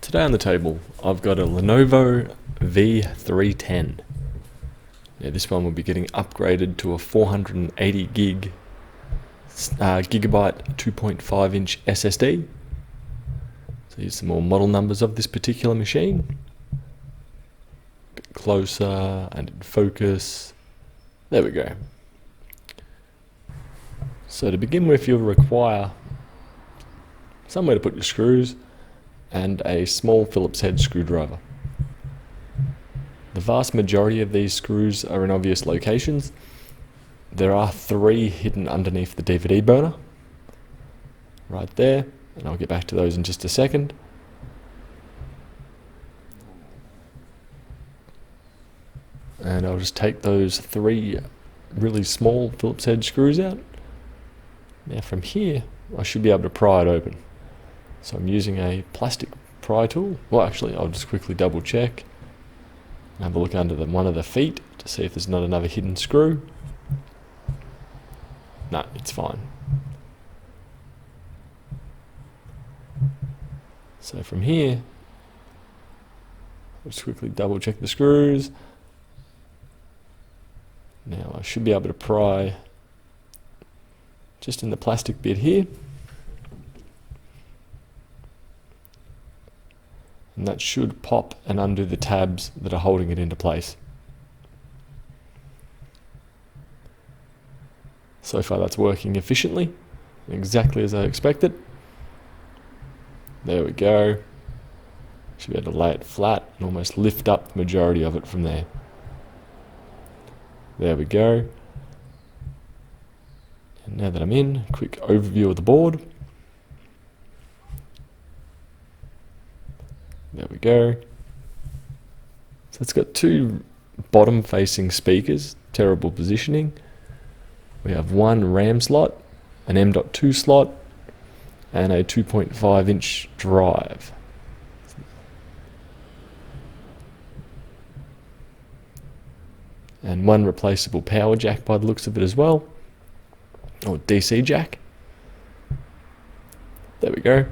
Today on the table, I've got a Lenovo V310. Now this one will be getting upgraded to a 480 gigabyte 2.5 inch SSD. So here's some more model numbers of this particular machine. A bit closer and in focus. There we go. So to begin with, you'll require somewhere to put your screws and a small Phillips head screwdriver. The vast majority of these screws are in obvious locations. There are 3 hidden underneath the DVD burner, right there, and I'll get back to those in just a second. And I'll just take those 3 really small Phillips head screws out. Now from here, I should be able to pry it open. So I'm using a plastic pry tool. Well, actually, I'll just quickly double check. Have a look under one of the feet to see if there's not another hidden screw. No, it's fine. So from here, I'll just quickly double check the screws. Now I should be able to pry just in the plastic bit here. And that should pop and undo the tabs that are holding it into place. So far that's working efficiently, exactly as I expected. There we go. Should be able to lay it flat and almost lift up the majority of it from there. There we go. And now that I'm in, quick overview of the board. There we go. So it's got 2 bottom facing speakers, terrible positioning. We have 1 RAM slot, an M.2 slot, and a 2.5 inch drive. And 1 replaceable power jack by the looks of it as well, or DC jack. There we go.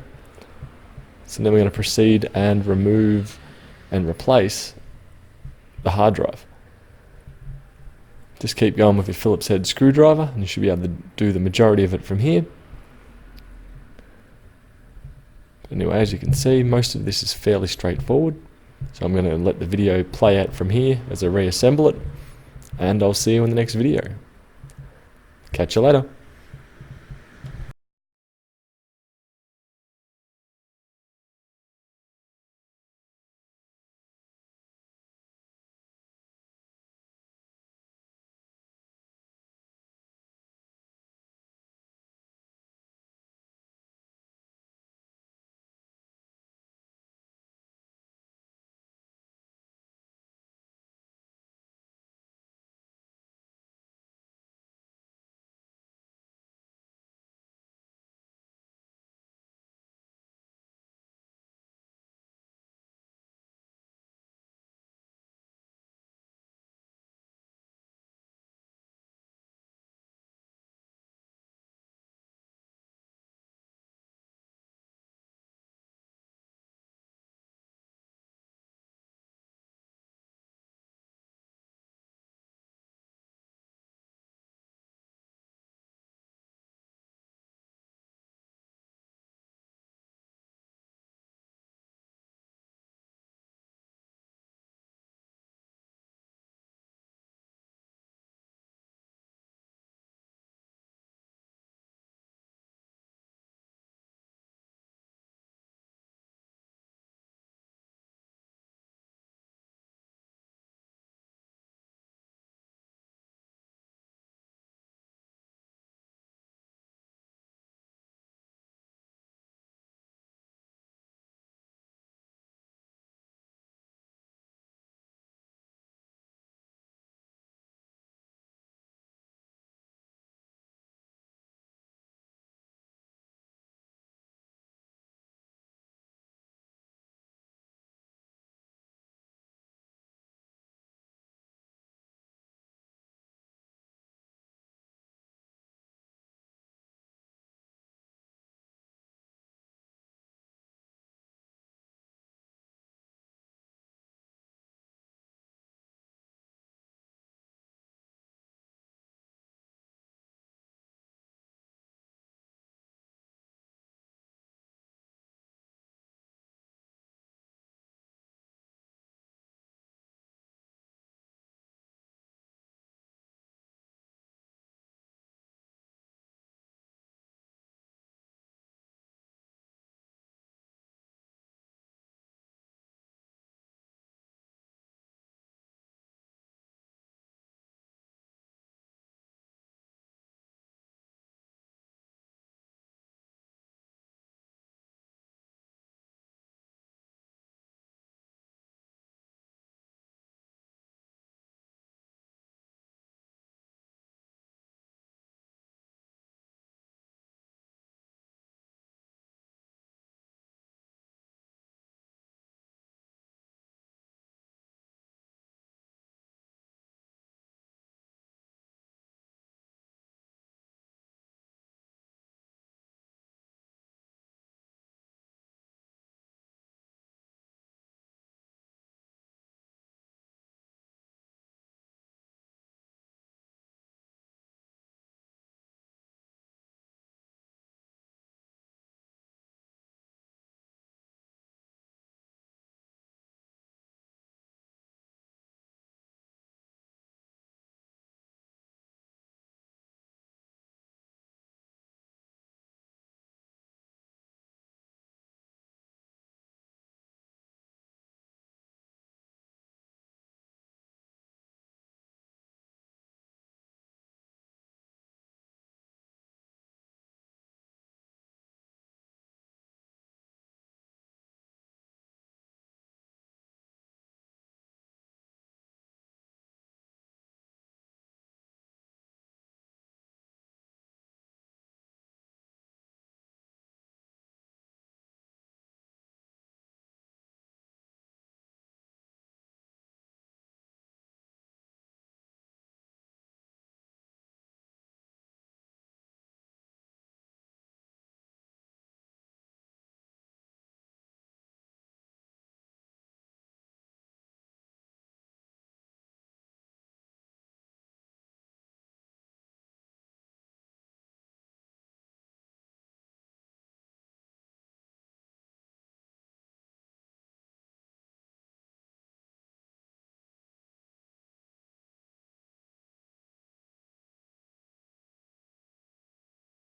So then we're going to proceed and remove and replace the hard drive. Just keep going with your Phillips head screwdriver and you should be able to do the majority of it from here. But anyway, as you can see, most of this is fairly straightforward. So I'm going to let the video play out from here as I reassemble it, and I'll see you in the next video. Catch you later.